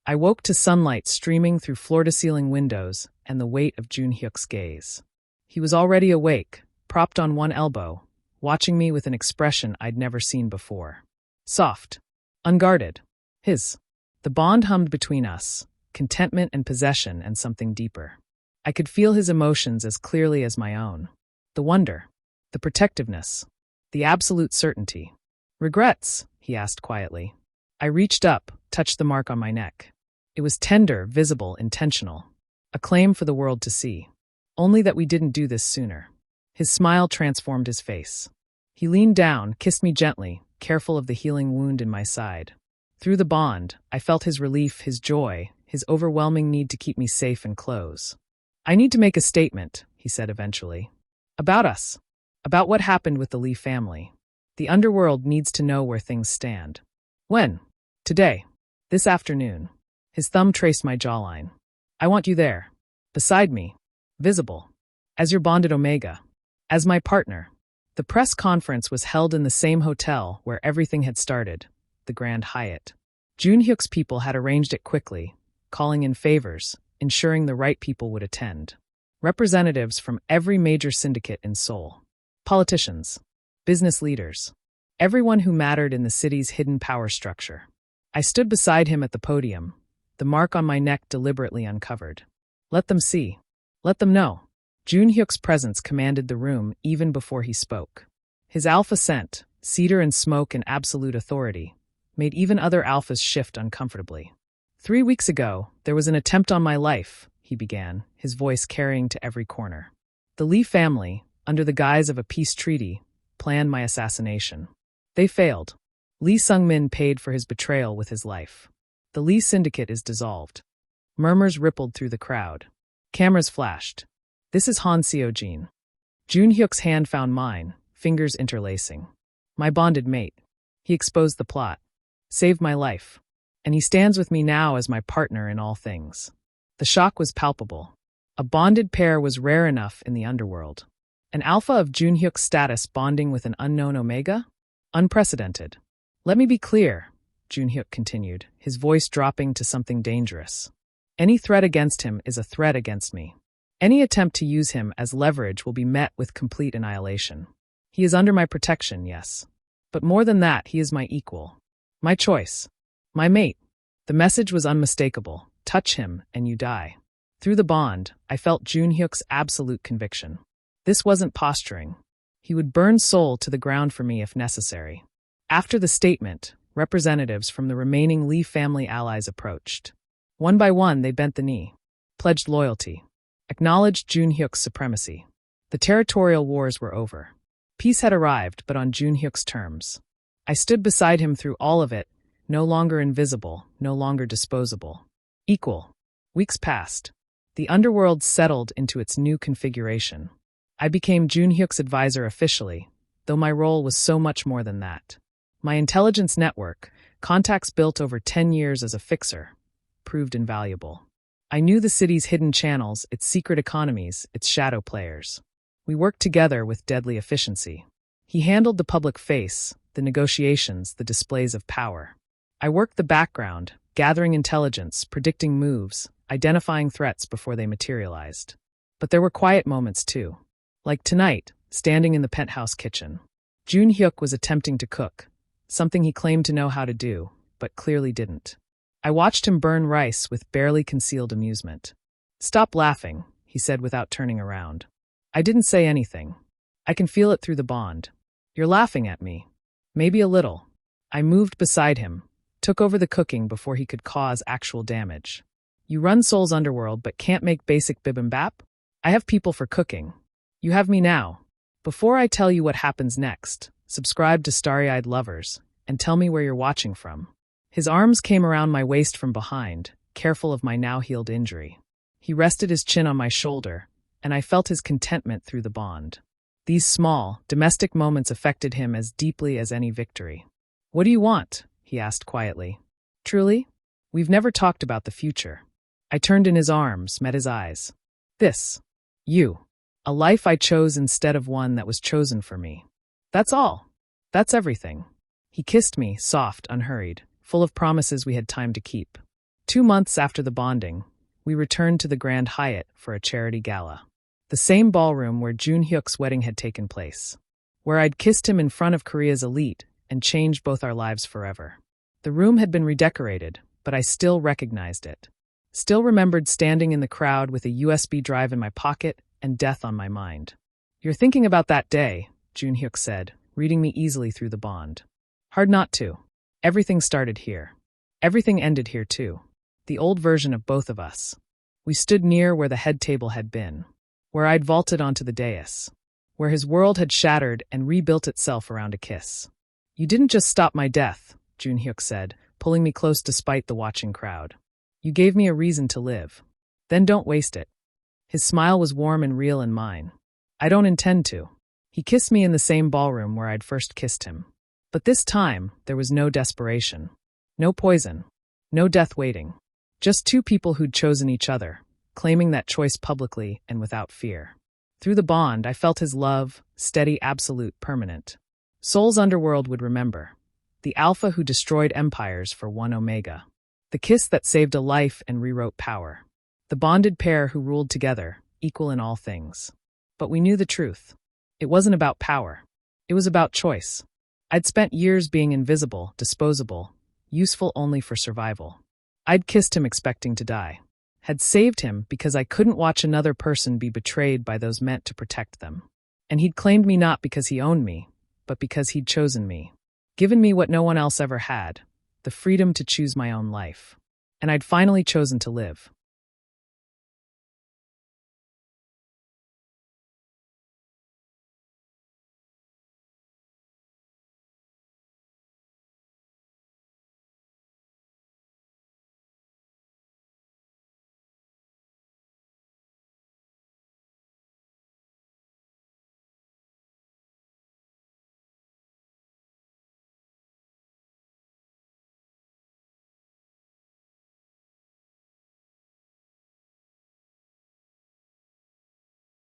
I woke to sunlight streaming through floor-to-ceiling windows and the weight of Joon-hyuk's gaze. He was already awake, propped on one elbow, watching me with an expression I'd never seen before. Soft. Unguarded. His. The bond hummed between us, contentment and possession and something deeper. I could feel his emotions as clearly as my own. The wonder. The protectiveness. The absolute certainty. Regrets? He asked quietly. I reached up, touched the mark on my neck. It was tender, visible, intentional. A claim for the world to see. Only that we didn't do this sooner. His smile transformed his face. He leaned down, kissed me gently, careful of the healing wound in my side. Through the bond, I felt his relief, his joy, his overwhelming need to keep me safe and close. I need to make a statement, he said eventually. About us. About what happened with the Lee family. The underworld needs to know where things stand. When? Today. This afternoon. His thumb traced my jawline. I want you there. Beside me. Visible. As your bonded Omega. As my partner. The press conference was held in the same hotel where everything had started, the Grand Hyatt. Joon-hyuk's people had arranged it quickly, calling in favors, ensuring the right people would attend. Representatives from every major syndicate in Seoul. Politicians. Business leaders. Everyone who mattered in the city's hidden power structure. I stood beside him at the podium, the mark on my neck deliberately uncovered. Let them see. Let them know. Joon-hyuk's presence commanded the room even before he spoke. His alpha scent, cedar and smoke and absolute authority, made even other alphas shift uncomfortably. 3 weeks ago, there was an attempt on my life, he began, his voice carrying to every corner. The Lee family, under the guise of a peace treaty, planned my assassination. They failed. Lee Sung-min paid for his betrayal with his life. The Lee syndicate is dissolved. Murmurs rippled through the crowd. Cameras flashed. This is Han Seo-jin. Joon-hyuk's hand found mine, fingers interlacing. My bonded mate. He exposed the plot. Saved my life. And he stands with me now as my partner in all things. The shock was palpable. A bonded pair was rare enough in the underworld. An alpha of Joon-hyuk's status bonding with an unknown omega? Unprecedented. Let me be clear, Joon-hyuk continued, his voice dropping to something dangerous. Any threat against him is a threat against me. Any attempt to use him as leverage will be met with complete annihilation. He is under my protection, yes. But more than that, he is my equal. My choice. My mate. The message was unmistakable. Touch him, and you die. Through the bond, I felt Joon-hyuk's absolute conviction. This wasn't posturing. He would burn Seoul to the ground for me if necessary. After the statement, representatives from the remaining Lee family allies approached. One by one, they bent the knee, pledged loyalty, acknowledged Joon-hyuk's supremacy. The territorial wars were over. Peace had arrived, but on Joon-hyuk's terms. I stood beside him through all of it, no longer invisible, no longer disposable. Equal. Weeks passed. The underworld settled into its new configuration. I became Joon-hyuk's advisor officially, though my role was so much more than that. My intelligence network, contacts built over 10 years as a fixer, proved invaluable. I knew the city's hidden channels, its secret economies, its shadow players. We worked together with deadly efficiency. He handled the public face, the negotiations, the displays of power. I worked the background, gathering intelligence, predicting moves, identifying threats before they materialized. But there were quiet moments too. Like tonight, standing in the penthouse kitchen. Joon-hyuk was attempting to cook, something he claimed to know how to do, but clearly didn't. I watched him burn rice with barely concealed amusement. Stop laughing, he said without turning around. I didn't say anything. I can feel it through the bond. You're laughing at me. Maybe a little. I moved beside him, took over the cooking before he could cause actual damage. You run Seoul's underworld but can't make basic bibimbap? I have people for cooking. You have me now. Before I tell you what happens next, subscribe to Starry-Eyed Lovers and tell me where you're watching from. His arms came around my waist from behind, careful of my now-healed injury. He rested his chin on my shoulder, and I felt his contentment through the bond. These small, domestic moments affected him as deeply as any victory. "What do you want?" he asked quietly. "Truly? We've never talked about the future." I turned in his arms, met his eyes. "This. You. A life I chose instead of one that was chosen for me. That's all. That's everything." He kissed me, soft, unhurried, full of promises we had time to keep. 2 months after the bonding, we returned to the Grand Hyatt for a charity gala. The same ballroom where Joon-hyuk's wedding had taken place. Where I'd kissed him in front of Korea's elite and changed both our lives forever. The room had been redecorated, but I still recognized it. Still remembered standing in the crowd with a USB drive in my pocket and death on my mind. "You're thinking about that day," Joon-hyuk said, reading me easily through the bond. "Hard not to. Everything started here. Everything ended here too. The old version of both of us. We stood near where the head table had been, where I'd vaulted onto the dais, where his world had shattered and rebuilt itself around a kiss. You didn't just stop my death," Joon-hyuk said, pulling me close despite the watching crowd. "You gave me a reason to live. Then don't waste it." His smile was warm and real in mine. "I don't intend to." He kissed me in the same ballroom where I'd first kissed him. But this time, there was no desperation. No poison. No death waiting. Just 2 people who'd chosen each other, claiming that choice publicly and without fear. Through the bond, I felt his love, steady, absolute, permanent. Seoul's underworld would remember. The alpha who destroyed empires for 1 omega. The kiss that saved a life and rewrote power. The bonded pair who ruled together, equal in all things. But we knew the truth. It wasn't about power. It was about choice. I'd spent years being invisible, disposable, useful only for survival. I'd kissed him expecting to die. Had saved him because I couldn't watch another person be betrayed by those meant to protect them. And he'd claimed me not because he owned me, but because he'd chosen me. Given me what no one else ever had, the freedom to choose my own life. And I'd finally chosen to live.